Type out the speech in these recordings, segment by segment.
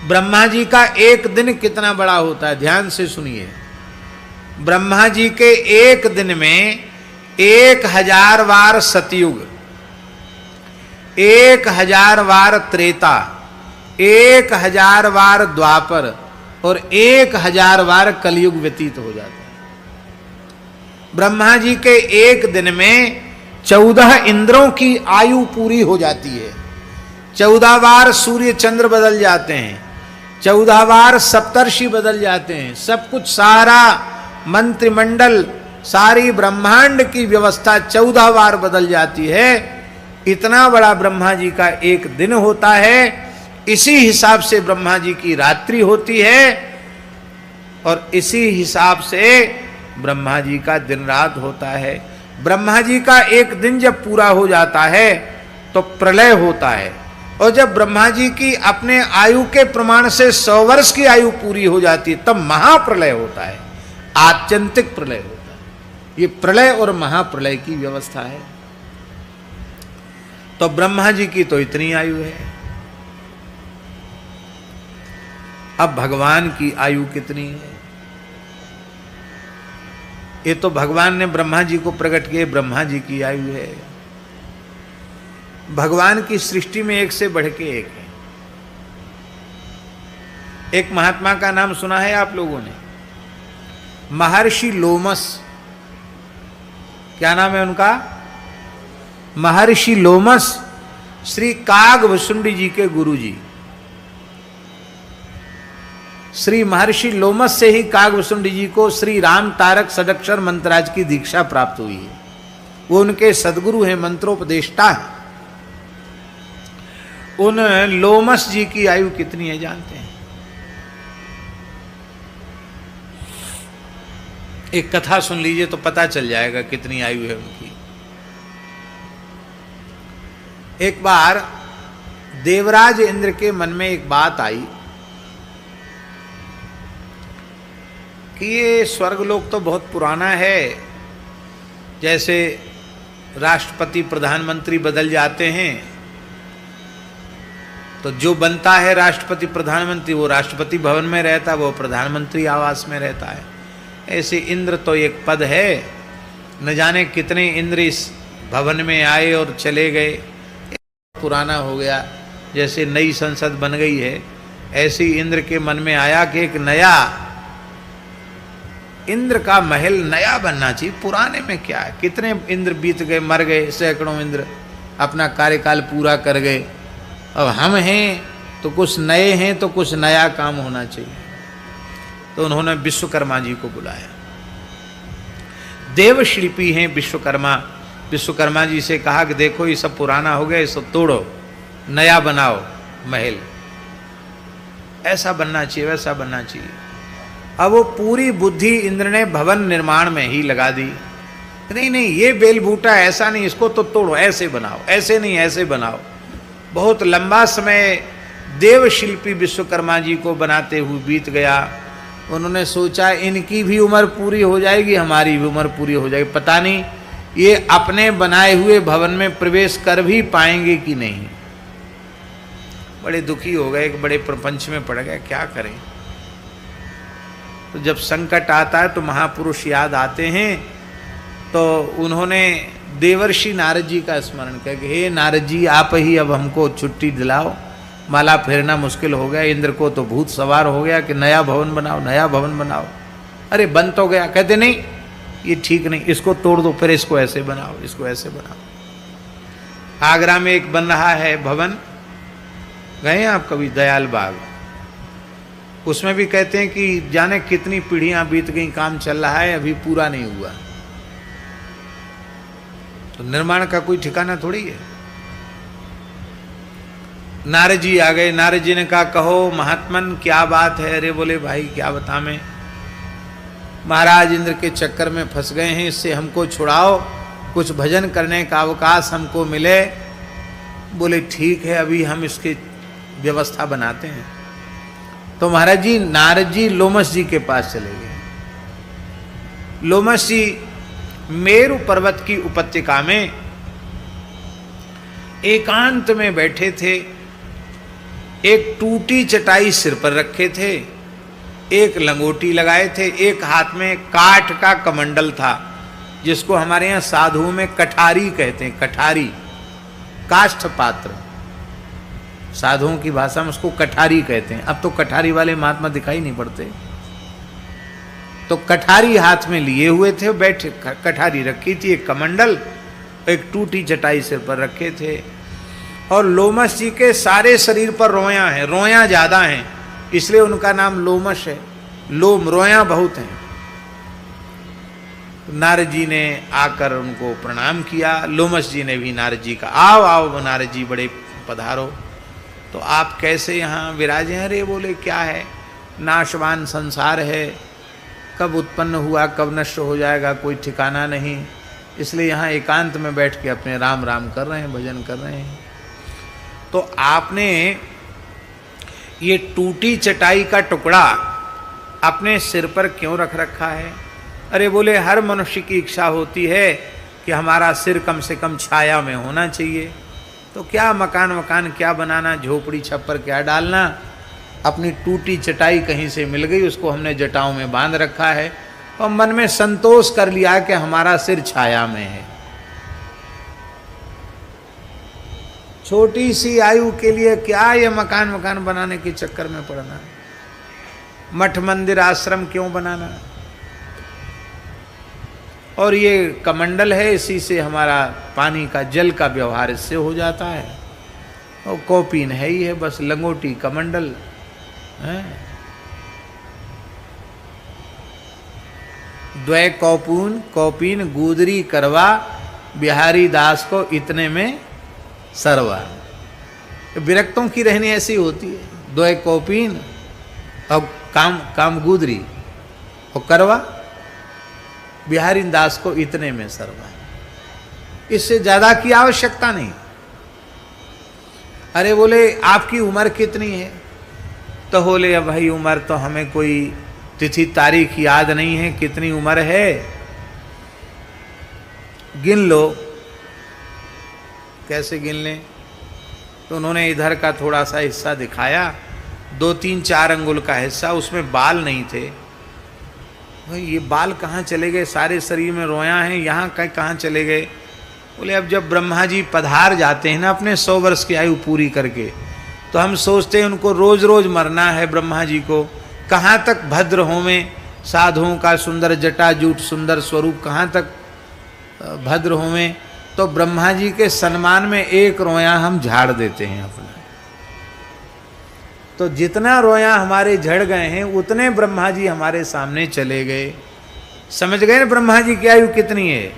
ब्रह्मा जी का एक दिन कितना बड़ा होता है, ध्यान से सुनिए। ब्रह्मा जी के एक दिन में 1000 बार सतयुग, 1000 बार त्रेता, 1000 बार द्वापर और 1000 बार कलयुग व्यतीत हो जाता है। ब्रह्मा जी के एक दिन में 14 इंद्रों की आयु पूरी हो जाती है। 14 बार सूर्य चंद्र बदल जाते हैं, 14 बार सप्तर्षि बदल जाते हैं। सब कुछ, सारा मंत्रिमंडल, सारी ब्रह्मांड की व्यवस्था 14 बार बदल जाती है। इतना बड़ा ब्रह्मा जी का एक दिन होता है। इसी हिसाब से ब्रह्मा जी की रात्रि होती है और इसी हिसाब से ब्रह्मा जी का दिन रात होता है। ब्रह्मा जी का एक दिन जब पूरा हो जाता है तो प्रलय होता है, और जब ब्रह्मा जी की अपने आयु के प्रमाण से 100 वर्ष की आयु पूरी हो जाती है तब महाप्रलय होता है, आत्यंतिक प्रलय होता है। ये प्रलय और महाप्रलय की व्यवस्था है। तो ब्रह्मा जी की तो इतनी आयु है। अब भगवान की आयु कितनी है? ये तो भगवान ने ब्रह्मा जी को प्रकट किए, ब्रह्मा जी की आयु है। भगवान की सृष्टि में एक से बढ़ के एक है। एक महात्मा का नाम सुना है आप लोगों ने, महर्षि लोमस। क्या नाम है उनका? महर्षि लोमस, श्री कागभुसुंडी जी के गुरु जी। श्री महर्षि लोमस से ही कागभुसुंडी जी को श्री राम तारक षडक्षर मंत्राज की दीक्षा प्राप्त हुई है। वो उनके सदगुरु हैं, मंत्रोपदेष्टा हैं। उन लोमस जी की आयु कितनी है जानते हैं? एक कथा सुन लीजिए तो पता चल जाएगा कितनी आयु है उनकी। एक बार देवराज इंद्र के मन में एक बात आई कि ये स्वर्गलोक तो बहुत पुराना है। जैसे राष्ट्रपति प्रधानमंत्री बदल जाते हैं तो जो बनता है राष्ट्रपति प्रधानमंत्री वो राष्ट्रपति भवन में रहता है, वो प्रधानमंत्री आवास में रहता है। ऐसे इंद्र तो एक पद है, न जाने कितने इंद्र इस भवन में आए और चले गए। पुराना हो गया, जैसे नई संसद बन गई है ऐसे इंद्र के मन में आया कि एक नया इंद्र का महल नया बनना चाहिए। पुराने में क्या है, कितने इंद्र बीत गए, मर गए, सैकड़ों इंद्र अपना कार्यकाल पूरा कर गए। अब हम हैं तो कुछ नए हैं, तो कुछ नया काम होना चाहिए। तो उन्होंने विश्वकर्मा जी को बुलाया। देव शिल्पी हैं विश्वकर्मा। विश्वकर्मा जी से कहा कि देखो ये सब पुराना हो गया, ये सब तोड़ो, नया बनाओ महल, ऐसा बनना चाहिए, वैसा बनना चाहिए। अब वो पूरी बुद्धि इंद्र ने भवन निर्माण में ही लगा दी। नहीं नहीं, ये बेलबूटा ऐसा नहीं, इसको तो तोड़ो, ऐसे बनाओ, ऐसे नहीं ऐसे बनाओ। बहुत लंबा समय देव शिल्पी विश्वकर्मा जी को बनाते हुए बीत गया। उन्होंने सोचा इनकी भी उम्र पूरी हो जाएगी, हमारी भी उम्र पूरी हो जाएगी, पता नहीं ये अपने बनाए हुए भवन में प्रवेश कर भी पाएंगे कि नहीं। बड़े दुखी हो गए, एक बड़े प्रपंच में पड़ गए, क्या करें। तो जब संकट आता है तो महापुरुष याद आते हैं। तो उन्होंने देवर्षि नारद जी का स्मरण किया कि हे नारद जी, आप ही अब हमको छुट्टी दिलाओ, माला फेरना मुश्किल हो गया, इंद्र को तो भूत सवार हो गया कि नया भवन बनाओ, नया भवन बनाओ। अरे बन तो गया, कहते नहीं ये ठीक नहीं, इसको तोड़ दो, फिर इसको ऐसे बनाओ, इसको ऐसे बनाओ। आगरा में एक बन रहा है भवन, गए आप कभी? दयाल बाग। उसमें भी कहते हैं कि जाने कितनी पीढ़ियां बीत गई, काम चल रहा है, अभी पूरा नहीं हुआ। तो निर्माण का कोई ठिकाना थोड़ी है। नारद जी आ गए। नारद जी ने कहा कहो महात्मन क्या बात है? अरे बोले भाई क्या बता मैं, महाराज इंद्र के चक्कर में फंस गए हैं, इससे हमको छुड़ाओ, कुछ भजन करने का अवकाश हमको मिले। बोले ठीक है, अभी हम इसकी व्यवस्था बनाते हैं। तो महाराज जी, नारद जी लोमस जी के पास चले गए। लोमस जी मेरु पर्वत की उपत्यका में एकांत में बैठे थे एक टूटी चटाई सिर पर रखे थे, एक लंगोटी लगाए थे, एक हाथ में काठ का कमंडल था, जिसको हमारे यहाँ साधुओं में कठारी कहते हैं। कठारी, काष्ठ पात्र, साधुओं की भाषा में उसको कठारी कहते हैं। अब तो कठारी वाले महात्मा दिखाई नहीं पड़ते। तो कठारी हाथ में लिए हुए थे, बैठे, कठारी रखी थी, एक कमंडल, एक टूटी चटाई सिर पर रखे थे। और लोमस जी के सारे शरीर पर रोयां हैं, रोयां ज्यादा हैं, इसलिए उनका नाम लोमश है। लोम, रोयां बहुत हैं। नारद जी ने आकर उनको प्रणाम किया। लोमस जी ने भी नारद जी का, आओ आओ नारद जी, बड़े पधारो। तो आप कैसे यहाँ विराजे हैं? अरे बोले क्या है, नाशवान संसार है, कब उत्पन्न हुआ कब नष्ट हो जाएगा कोई ठिकाना नहीं, इसलिए यहाँ एकांत में बैठ के अपने राम राम कर रहे हैं, भजन कर रहे हैं। तो आपने ये टूटी चटाई का टुकड़ा अपने सिर पर क्यों रख रखा है? अरे बोले हर मनुष्य की इच्छा होती है कि हमारा सिर कम से कम छाया में होना चाहिए। तो क्या मकान वकान क्या बनाना, झोपड़ी छप्पर क्या डालना, अपनी टूटी चटाई कहीं से मिल गई, उसको हमने जटाओं में बांध रखा है और मन में संतोष कर लिया कि हमारा सिर छाया में है। छोटी सी आयु के लिए क्या ये मकान वकान बनाने के चक्कर में पड़ना, मठ मंदिर आश्रम क्यों बनाना। और ये कमंडल है, इसी से हमारा पानी का, जल का व्यवहार इससे हो जाता है। और कौपीन है ही है, बस लंगोटी कमंडल है। द्वय कौपून कौपीन गुदरी करवा, बिहारी दास को इतने में सरवा। विरक्तों की रहनी ऐसी होती है, द्वय कौपीन और काम गुदरी और करवा, बिहारी दास को इतने में सरवा। इससे ज्यादा की आवश्यकता नहीं। अरे बोले आपकी उम्र कितनी है? तो बोले अब भाई उम्र तो हमें कोई तिथि तारीख याद नहीं है, कितनी उम्र है गिन लो। कैसे गिन लें? तो उन्होंने इधर का थोड़ा सा हिस्सा दिखाया, 2-3-4 अंगुल का हिस्सा, उसमें बाल नहीं थे। भाई ये बाल कहाँ चले गए? सारे शरीर में रोयां हैं, यहाँ कहाँ चले गए? बोले अब जब ब्रह्मा जी पधार जाते हैं ना अपने 100 वर्ष की आयु पूरी करके, तो हम सोचते हैं उनको रोज रोज मरना है ब्रह्मा जी को, कहाँ तक भद्र होवें, साधुओं का सुंदर जटाजूट सुंदर स्वरूप कहाँ तक भद्र होवें। तो ब्रह्मा जी के सम्मान में एक रोया हम झाड़ देते हैं अपना। तो जितना रोया हमारे झड़ गए हैं उतने ब्रह्मा जी हमारे सामने चले गए। समझ गए ना ब्रह्मा जी की आयु कितनी है?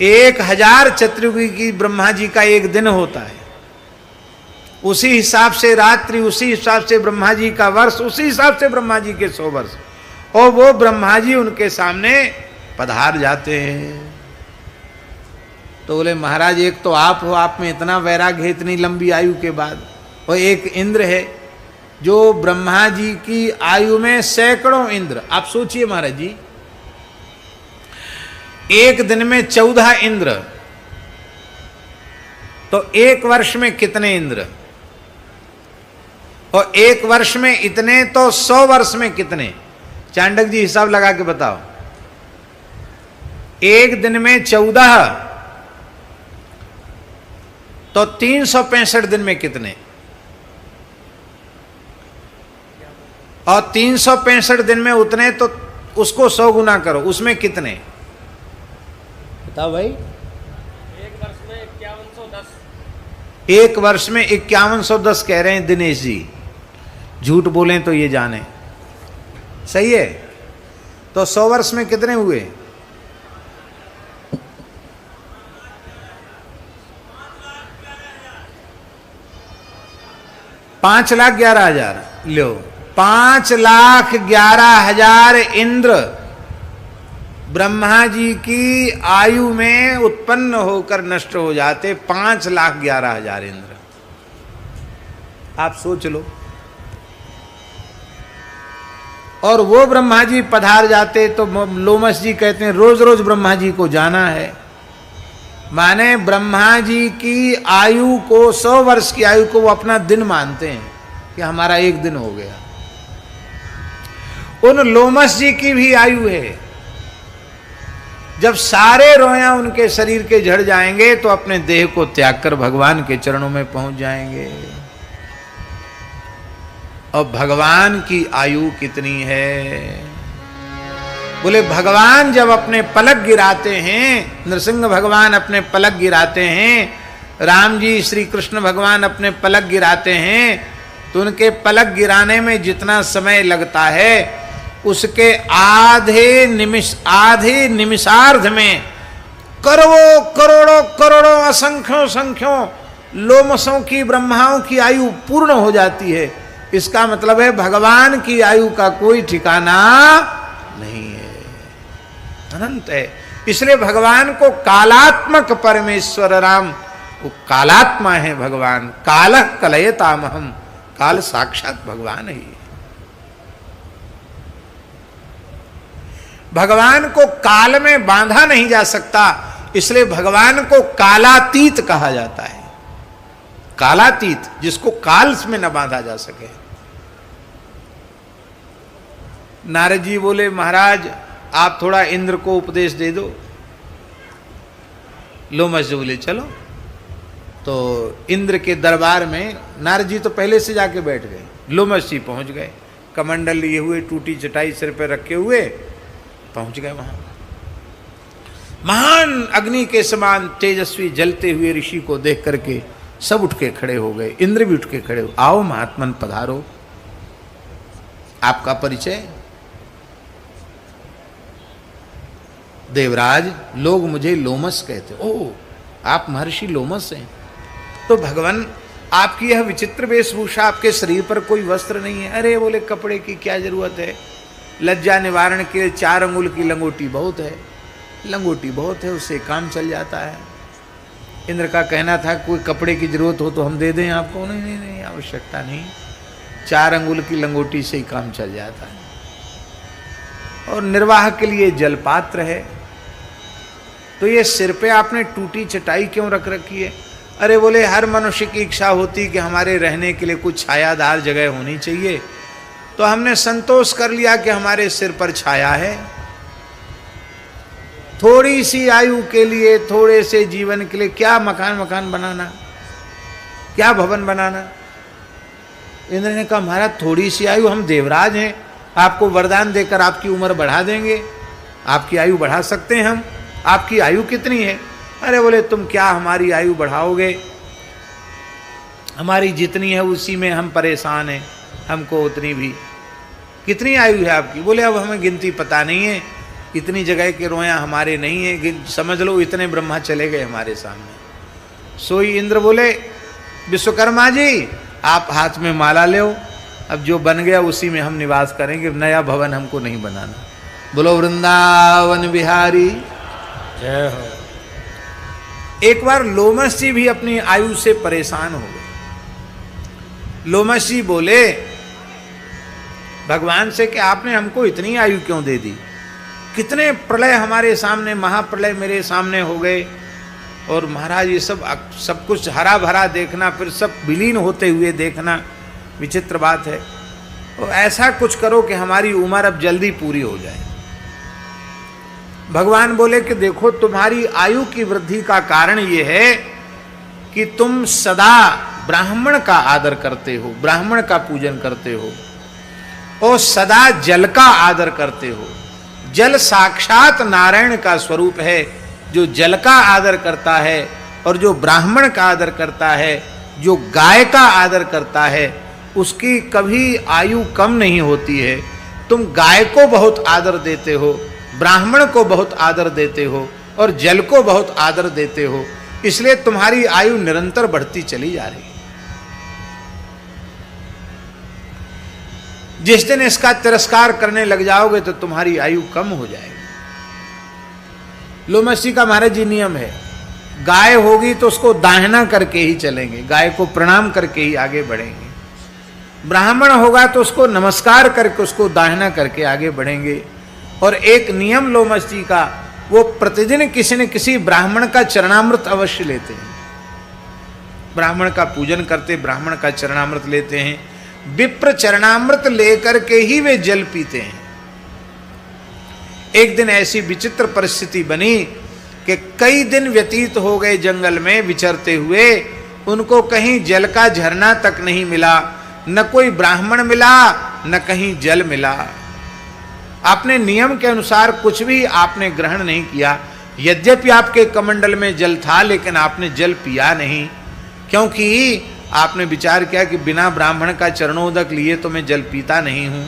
1000 चतुर्युगी की ब्रह्मा जी का एक दिन होता है, उसी हिसाब से रात्रि, उसी हिसाब से ब्रह्मा जी का वर्ष, उसी हिसाब से ब्रह्मा जी के 100 वर्ष। और वो ब्रह्मा जी उनके सामने पधार जाते हैं। तो बोले महाराज एक तो आप हो, आप में इतना वैराग्य है इतनी लंबी आयु के बाद, और एक इंद्र है जो ब्रह्मा जी की आयु में सैकड़ों इंद्र। आप सोचिए महाराज जी, एक दिन में 14 इंद्र, तो एक वर्ष में कितने इंद्र? और एक वर्ष में इतने, तो 100 वर्ष में कितने? चांडक जी हिसाब लगा के बताओ। एक दिन में 14, तो 365 दिन में कितने? और 365 दिन में उतने, तो उसको 100 गुना करो, उसमें कितने बताओ भाई? एक वर्ष में 5110। एक वर्ष में 5110 कह रहे हैं दिनेश जी, झूठ बोलें तो ये जाने। सही है? तो 100 वर्ष में कितने हुए? 5,11,000। लो 5,11,000 इंद्र ब्रह्मा जी की आयु में उत्पन्न होकर नष्ट हो जाते। 5,11,000 इंद्र, आप सोच लो। और वो ब्रह्मा जी पधार जाते तो लोमस जी कहते हैं रोज रोज ब्रह्मा जी को जाना है। माने ब्रह्मा जी की आयु को, 100 वर्ष की आयु को वो अपना दिन मानते हैं कि हमारा एक दिन हो गया। उन लोमस जी की भी आयु है, जब सारे रोया उनके शरीर के झड़ जाएंगे तो अपने देह को त्याग कर भगवान के चरणों में पहुंच जाएंगे। और भगवान की आयु कितनी है? बोले भगवान जब अपने पलक गिराते हैं, नरसिंह भगवान अपने पलक गिराते हैं, राम जी श्री कृष्ण भगवान अपने पलक गिराते हैं, तो उनके पलक गिराने में जितना समय लगता है उसके आधे निमिषार्ध में करोड़ों करोड़ों करोड़ों असंख्यों संख्यों लोमसों की ब्रह्माओं की आयु पूर्ण हो जाती है। इसका मतलब है भगवान की आयु का कोई ठिकाना नहीं है, अनंत है। इसलिए भगवान को कालात्मक परमेश्वर राम, वो कालात्मा है भगवान। काल कलयतामहम, काल साक्षात भगवान ही है। भगवान को काल में बांधा नहीं जा सकता, इसलिए भगवान को कालातीत कहा जाता है। कालातीत, जिसको काल में न बांधा जा सके। नारद जी बोले महाराज आप थोड़ा इंद्र को उपदेश दे दो। लोमस जी बोले चलो। तो इंद्र के दरबार में नारद जी तो पहले से जाके बैठ गए, लोमस जी पहुंच गए, कमंडल लिए हुए, टूटी चटाई सिर पर रखे हुए पहुंच गए वहां। महान अग्नि के समान तेजस्वी जलते हुए ऋषि को देख करके सब उठ के खड़े हो गए। इंद्र भी उठ के खड़े हो, आओ महात्मन पधारो, आपका परिचय। देवराज लोग मुझे लोमस कहते। ओह, आप महर्षि लोमस हैं? तो भगवान आपकी यह विचित्र वेशभूषा, आपके शरीर पर कोई वस्त्र नहीं है। अरे बोले कपड़े की क्या जरूरत है, लज्जा निवारण के लिए 4 अंगुल की लंगोटी बहुत है, लंगोटी बहुत है, उससे काम चल जाता है। इंद्र का कहना था कोई कपड़े की जरूरत हो तो हम दे दें आपको। नहीं नहीं नहीं, आवश्यकता नहीं, 4 अंगुल की लंगोटी से ही काम चल जाता है। और निर्वाह के लिए जलपात्र है। तो ये सिर पे आपने टूटी चटाई क्यों रख रखी है? अरे बोले हर मनुष्य की इच्छा होती कि हमारे रहने के लिए कुछ छायादार जगह होनी चाहिए, तो हमने संतोष कर लिया कि हमारे सिर पर छाया है। थोड़ी सी आयु के लिए, थोड़े से जीवन के लिए क्या मकान बनाना, क्या भवन बनाना? इंद्र ने कहा महाराज थोड़ी सी आयु, हम देवराज हैं, आपको वरदान देकर आपकी उम्र बढ़ा देंगे, आपकी आयु बढ़ा सकते हैं हम। आपकी आयु कितनी है? अरे बोले तुम क्या हमारी आयु बढ़ाओगे, हमारी जितनी है उसी में हम परेशान हैं, हमको उतनी भी। कितनी आयु है आपकी? बोले अब हमें गिनती पता नहीं है, इतनी जगह के रोया हमारे नहीं है, समझ लो इतने ब्रह्मा चले गए हमारे सामने। सोई इंद्र बोले विश्वकर्मा जी आप हाथ में माला ले, अब जो बन गया उसी में हम निवास करेंगे, नया भवन हमको नहीं बनाना। बोलो वृंदावन बिहारी जय हो। एक बार लोमस जी भी अपनी आयु से परेशान हो गए। लोमस जी बोले भगवान से कि आपने हमको इतनी आयु क्यों दे दी? कितने प्रलय हमारे सामने, महाप्रलय मेरे सामने हो गए, और महाराज ये सब कुछ हरा भरा देखना, फिर सब विलीन होते हुए देखना, विचित्र बात है। तो ऐसा कुछ करो कि हमारी उम्र अब जल्दी पूरी हो जाए। भगवान बोले कि देखो तुम्हारी आयु की वृद्धि का कारण ये है कि तुम सदा ब्राह्मण का आदर करते हो, ब्राह्मण का पूजन करते हो, और सदा जल का आदर करते हो। जल साक्षात नारायण का स्वरूप है। जो जल का आदर करता है और जो ब्राह्मण का आदर करता है, जो गाय का आदर करता है, उसकी कभी आयु कम नहीं होती है। तुम गाय को बहुत आदर देते हो, ब्राह्मण को बहुत आदर देते हो, और जल को बहुत आदर देते हो, इसलिए तुम्हारी आयु निरंतर बढ़ती चली जा रही है। जिस दिन इसका तिरस्कार करने लग जाओगे तो तुम्हारी आयु कम हो जाएगी। लोमसी का महाराज जी नियम है, गाय होगी तो उसको दाहिना करके ही चलेंगे, गाय को प्रणाम करके ही आगे बढ़ेंगे। ब्राह्मण होगा तो उसको नमस्कार करके, उसको दाहिना करके आगे बढ़ेंगे। और एक नियम लोमस जी का, वो प्रतिदिन किसी न किसी ब्राह्मण का चरणामृत अवश्य लेते हैं। ब्राह्मण का पूजन करते, ब्राह्मण का चरणामृत लेते हैं। विप्र चरणामृत लेकर के ही वे जल पीते हैं। एक दिन ऐसी विचित्र परिस्थिति बनी कि कई दिन व्यतीत हो गए जंगल में विचरते हुए, उनको कहीं जल का झरना तक नहीं मिला, न कोई ब्राह्मण मिला, न कहीं जल मिला। आपने नियम के अनुसार कुछ भी आपने ग्रहण नहीं किया। यद्यपि आपके कमंडल में जल था, लेकिन आपने जल पिया नहीं, क्योंकि आपने विचार किया कि बिना ब्राह्मण का चरणोदक लिए तो मैं जल पीता नहीं हूं।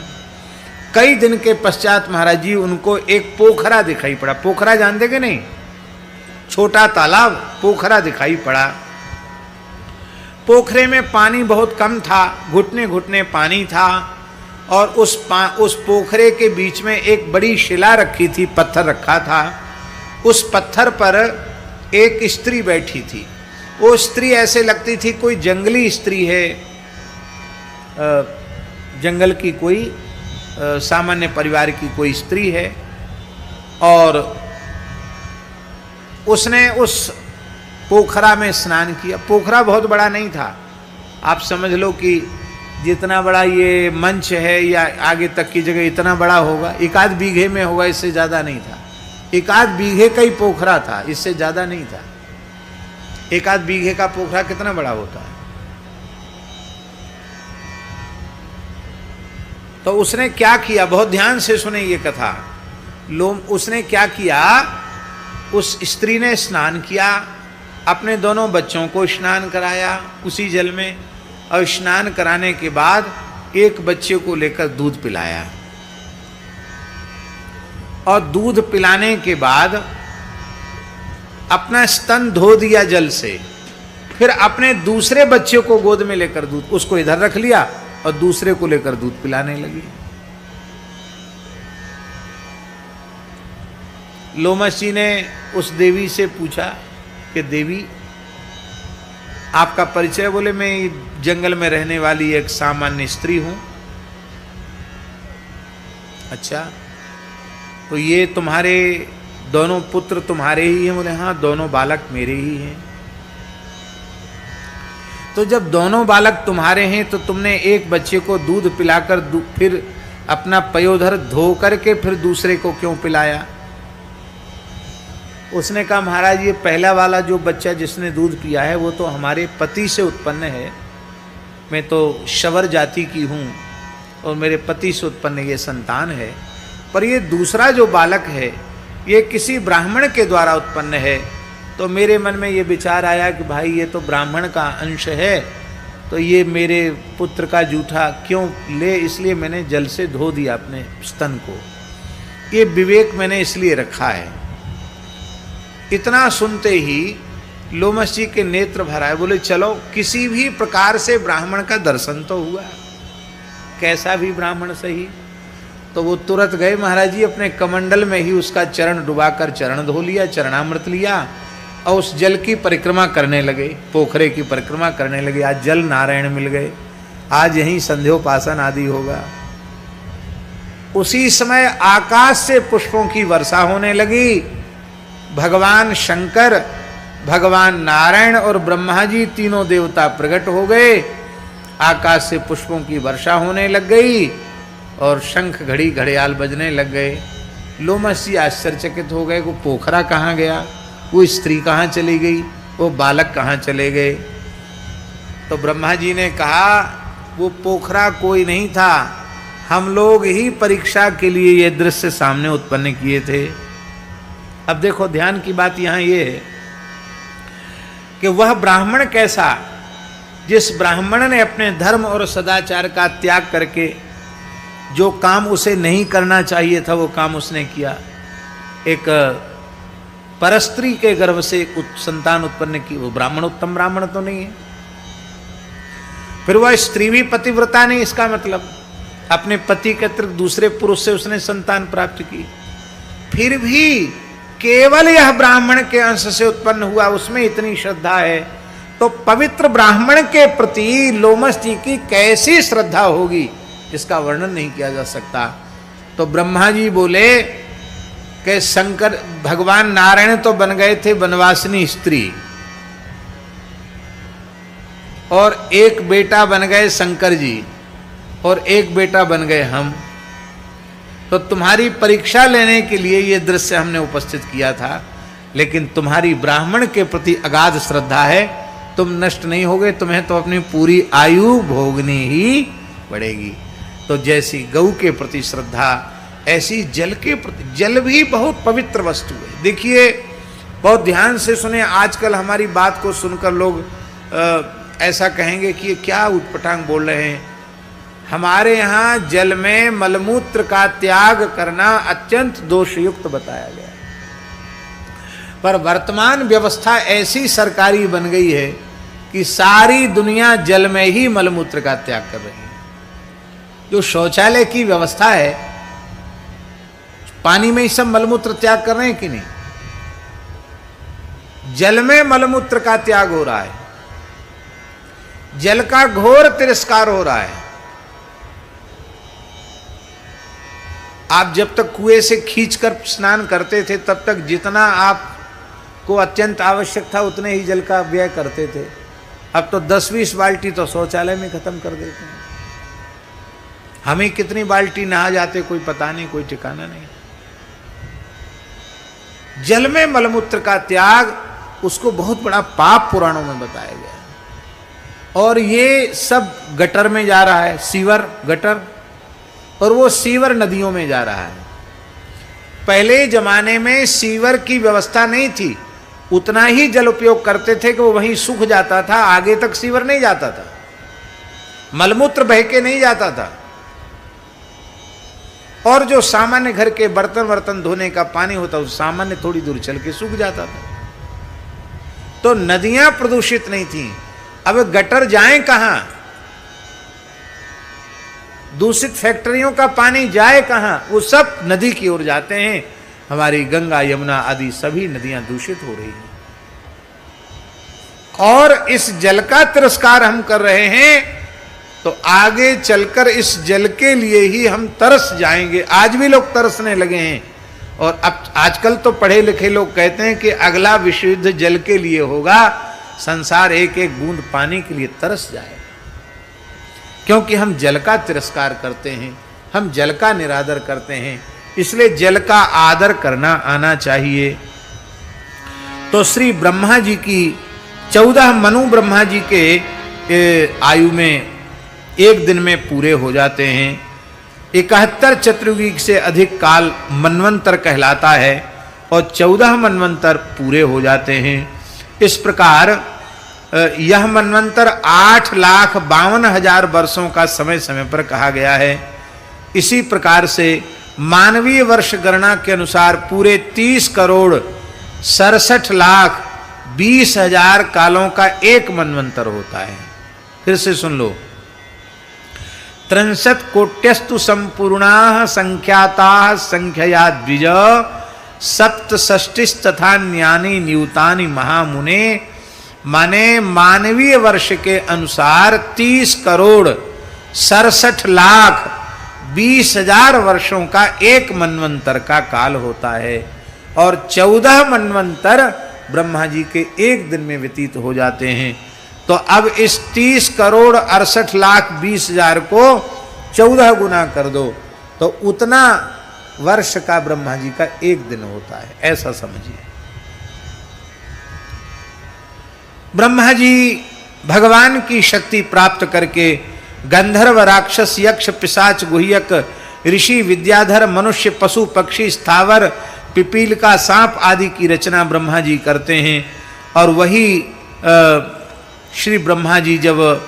कई दिन के पश्चात महाराज जी उनको एक पोखरा दिखाई पड़ा। पोखरा जानते कि नहीं? छोटा तालाब, पोखरा दिखाई पड़ा। पोखरे में पानी बहुत कम था, घुटने घुटने पानी था, और उस पोखरे के बीच में एक बड़ी शिला रखी थी, पत्थर रखा था। उस पत्थर पर एक स्त्री बैठी थी। वो स्त्री ऐसे लगती थी कोई जंगली स्त्री है, जंगल की कोई सामान्य परिवार की कोई स्त्री है। और उसने उस पोखरा में स्नान किया। पोखरा बहुत बड़ा नहीं था, आप समझ लो कि जितना बड़ा ये मंच है या आगे तक की जगह इतना बड़ा होगा, एक आध बीघे में होगा, इससे ज़्यादा नहीं था। एक आध बीघे का ही पोखरा था, इससे ज़्यादा नहीं था। एक आध बीघे का पोखरा कितना बड़ा होता है? तो उसने क्या किया, बहुत ध्यान से सुने ये कथा। उसने क्या किया, उस स्त्री ने स्नान किया, अपने दोनों बच्चों को स्नान कराया उसी जल में, और स्नान कराने के बाद एक बच्चे को लेकर दूध पिलाया, और दूध पिलाने के बाद अपना स्तन धो दिया जल से। फिर अपने दूसरे बच्चे को गोद में लेकर दूध, उसको इधर रख लिया और दूसरे को लेकर दूध पिलाने लगी। लोमस जी ने उस देवी से पूछा कि देवी आपका परिचय? बोले मैं जंगल में रहने वाली एक सामान्य स्त्री हूं। अच्छा, तो ये तुम्हारे दोनों पुत्र तुम्हारे ही हैं? बोले हाँ, दोनों बालक मेरे ही हैं। तो जब दोनों बालक तुम्हारे हैं तो तुमने एक बच्चे को दूध पिलाकर फिर अपना पयोधर धो करके फिर दूसरे को क्यों पिलाया? उसने कहा महाराज, ये पहला वाला जो बच्चा जिसने दूध पिया है वो तो हमारे पति से उत्पन्न है। मैं तो शवर जाति की हूँ और मेरे पति से उत्पन्न ये संतान है। पर ये दूसरा जो बालक है ये किसी ब्राह्मण के द्वारा उत्पन्न है। तो मेरे मन में ये विचार आया कि भाई ये तो ब्राह्मण का अंश है, तो ये मेरे पुत्र का जूठा क्यों ले, इसलिए मैंने जल से धो दिया अपने स्तन को। ये विवेक मैंने इसलिए रखा है। इतना सुनते ही लोमस जी के नेत्र भर आए। बोले चलो, किसी भी प्रकार से ब्राह्मण का दर्शन तो हुआ, कैसा भी ब्राह्मण सही। तो वो तुरंत गए महाराज जी, अपने कमंडल में ही उसका चरण डुबाकर चरण धो लिया, चरणामृत लिया, और उस जल की परिक्रमा करने लगे, पोखरे की परिक्रमा करने लगे। आज जल नारायण मिल गए, आज यहीं संध्योपासन आदि होगा। उसी समय आकाश से पुष्पों की वर्षा होने लगी। भगवान शंकर, भगवान नारायण और ब्रह्मा जी तीनों देवता प्रकट हो गए। आकाश से पुष्पों की वर्षा होने लग गई और शंख घड़ी घड़ियाल बजने लग गए। लोमस जी आश्चर्यचकित हो गए, वो पोखरा कहाँ गया, वो स्त्री कहाँ चली गई, वो बालक कहाँ चले गए। तो ब्रह्मा जी ने कहा वो पोखरा कोई नहीं था, हम लोग ही परीक्षा के लिए ये दृश्य सामने उत्पन्न किए थे। अब देखो ध्यान की बात यहाँ ये है कि वह ब्राह्मण कैसा, जिस ब्राह्मण ने अपने धर्म और सदाचार का त्याग करके जो काम उसे नहीं करना चाहिए था वो काम उसने किया। एक परस्त्री के गर्भ से संतान उत्पन्न की, वो ब्राह्मण उत्तम ब्राह्मण तो नहीं है। फिर वह स्त्री भी पतिव्रता नहीं, इसका मतलब अपने पति के अतिरिक्त दूसरे पुरुष से उसने संतान प्राप्त की। फिर भी केवल यह ब्राह्मण के अंश से उत्पन्न हुआ, उसमें इतनी श्रद्धा है, तो पवित्र ब्राह्मण के प्रति लोमस जी की कैसी श्रद्धा होगी इसका वर्णन नहीं किया जा सकता। तो ब्रह्मा जी बोले कि शंकर भगवान नारायण तो बन गए थे वनवासिनी स्त्री, और एक बेटा बन गए शंकर जी, और एक बेटा बन गए हम। तो तुम्हारी परीक्षा लेने के लिए ये दृश्य हमने उपस्थित किया था, लेकिन तुम्हारी ब्राह्मण के प्रति अगाध श्रद्धा है, तुम नष्ट नहीं होगे, तुम्हें तो अपनी पूरी आयु भोगनी ही पड़ेगी। तो जैसी गौ के प्रति श्रद्धा, ऐसी जल के प्रति। जल भी बहुत पवित्र वस्तु है। देखिए, बहुत ध्यान से सुने। आजकल हमारी बात को सुनकर लोग ऐसा कहेंगे कि ये क्या उटपटांग बोल रहे हैं। हमारे यहाँ जल में मलमूत्र का त्याग करना अत्यंत दोषयुक्त बताया गया, पर वर्तमान व्यवस्था ऐसी सरकारी बन गई है कि सारी दुनिया जल में ही मलमूत्र का त्याग कर रही है। जो शौचालय की व्यवस्था है, पानी में ही सब मलमूत्र त्याग कर रहे हैं कि नहीं? जल में मलमूत्र का त्याग हो रहा है, जल का घोर तिरस्कार हो रहा है। आप जब तक कुएं से खींचकर स्नान करते थे, तब तक जितना आपको अत्यंत आवश्यक था उतने ही जल का व्यय करते थे। अब तो 10-20 बाल्टी तो शौचालय में खत्म कर देते हैं। हमें कितनी बाल्टी नहा जाते कोई पता नहीं, कोई ठिकाना नहीं। जल में मलमूत्र का त्याग, उसको बहुत बड़ा पाप पुराणों में बताया गया है। और ये सब गटर में जा रहा है, सीवर गटर, और वो सीवर नदियों में जा रहा है। पहले जमाने में सीवर की व्यवस्था नहीं थी, उतना ही जल उपयोग करते थे कि वो वहीं सूख जाता था, आगे तक सीवर नहीं जाता था, मलमूत्र बह के नहीं जाता था। और जो सामान्य घर के बर्तन धोने का पानी होता, उस सामान्य थोड़ी दूर चल के सूख जाता था। तो नदियां प्रदूषित नहीं थी। अब गटर जाए कहां? दूषित फैक्ट्रियों का पानी जाए कहां? वो सब नदी की ओर जाते हैं। हमारी गंगा, यमुना आदि सभी नदियां दूषित हो रही हैं। और इस जल का तिरस्कार हम कर रहे हैं, तो आगे चलकर इस जल के लिए ही हम तरस जाएंगे। आज भी लोग तरसने लगे हैं। और अब आजकल तो पढ़े लिखे लोग कहते हैं कि अगला विश्व युद्ध जल के लिए होगा, संसार एक एक बूंद पानी के लिए तरस जाएगा। क्योंकि हम जल का तिरस्कार करते हैं, हम जल का निरादर करते हैं, इसलिए जल का आदर करना आना चाहिए। तो श्री ब्रह्मा जी की 14 मनु ब्रह्मा जी के आयु में एक दिन में पूरे हो जाते हैं। 71 चतुर्युगी से अधिक काल मनवंतर कहलाता है और 14 मनवंतर पूरे हो जाते हैं। इस प्रकार यह मनवंतर 8,52,000 वर्षों का समय समय पर कहा गया है। इसी प्रकार से मानवीय वर्ष गणना के अनुसार पूरे 30,67,20,000 कालों का एक मनवंतर होता है। फिर से सुन लो, 63 कोट्यस्तु संपूर्णा संख्याता संख्यया द्विज सप्तष्टिस्तथा न्यानी न्यूतानि महामुने। माने मानवीय वर्ष के अनुसार 30,67,20,000 वर्षों का एक मनवंतर का काल होता है। और 14 मनवंतर ब्रह्मा जी के एक दिन में व्यतीत हो जाते हैं। तो अब इस 30,68,20,000 को 14 गुना कर दो, तो उतना वर्ष का ब्रह्मा जी का एक दिन होता है, ऐसा समझिए। ब्रह्मा जी भगवान की शक्ति प्राप्त करके गंधर्व, राक्षस, यक्ष, पिशाच, गुह्यक, ऋषि, विद्याधर, मनुष्य, पशु, पक्षी, स्थावर, पिपील का, सांप आदि की रचना ब्रह्मा जी करते हैं। और वही श्री ब्रह्मा जी जब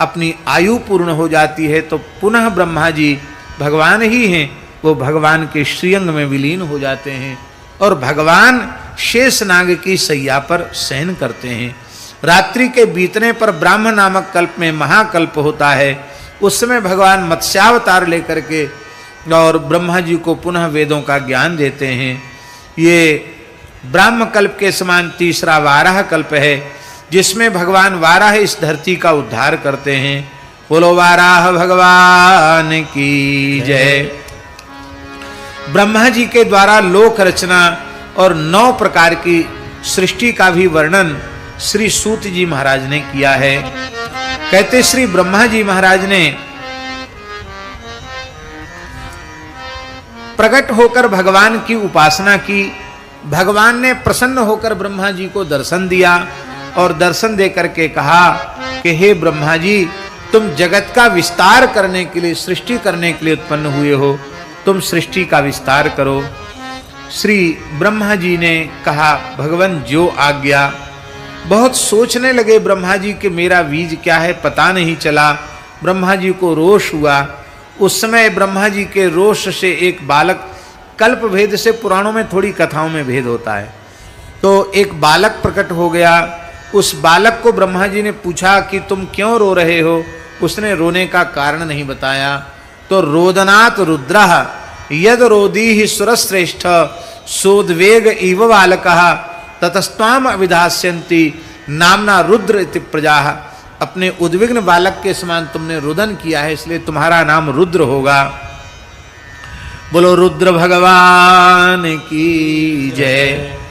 अपनी आयु पूर्ण हो जाती है तो पुनः ब्रह्मा जी भगवान ही हैं, वो भगवान के श्रीअंग में विलीन हो जाते हैं और भगवान शेषनाग की सैया पर शयन करते हैं। रात्रि के बीतने पर ब्राह्म नामक कल्प में महाकल्प होता है। उस समय भगवान मत्स्यावतार लेकर के और ब्रह्मा जी को पुनः वेदों का ज्ञान देते हैं। ये ब्राह्म कल्प के समान तीसरा वाराह कल्प है, जिसमें भगवान वाराह इस धरती का उद्धार करते हैं। बोलो वाराह भगवान की जय। ब्रह्मा जी के द्वारा लोक रचना और 9 प्रकार की सृष्टि का भी वर्णन श्री सूत जी महाराज ने किया है। कहते श्री ब्रह्मा जी महाराज ने प्रकट होकर भगवान की उपासना की। भगवान ने प्रसन्न होकर ब्रह्मा जी को दर्शन दिया और दर्शन दे करके कहा कि हे ब्रह्मा जी, तुम जगत का विस्तार करने के लिए, सृष्टि करने के लिए उत्पन्न हुए हो, तुम सृष्टि का विस्तार करो। श्री ब्रह्मा जी ने कहा भगवान जो आज्ञा। बहुत सोचने लगे ब्रह्मा जी कि मेरा बीज क्या है, पता नहीं चला। ब्रह्मा जी को रोष हुआ। उस समय ब्रह्मा जी के रोष से एक बालक, कल्प भेद से पुराणों में थोड़ी कथाओं में भेद होता है, तो एक बालक प्रकट हो गया। उस बालक को ब्रह्मा जी ने पूछा कि तुम क्यों रो रहे हो। उसने रोने का कारण नहीं बताया। तो रोदनात् रुद्रः यद रोदीहि सुरश्रेष्ठ सोद्वेग इव बालकः ततस्त्वाम अविधास्यन्ति नामना रुद्र इति प्रजाः। अपने उद्विग्न बालक के समान तुमने रुदन किया है, इसलिए तुम्हारा नाम रुद्र होगा। बोलो रुद्र भगवान की जय।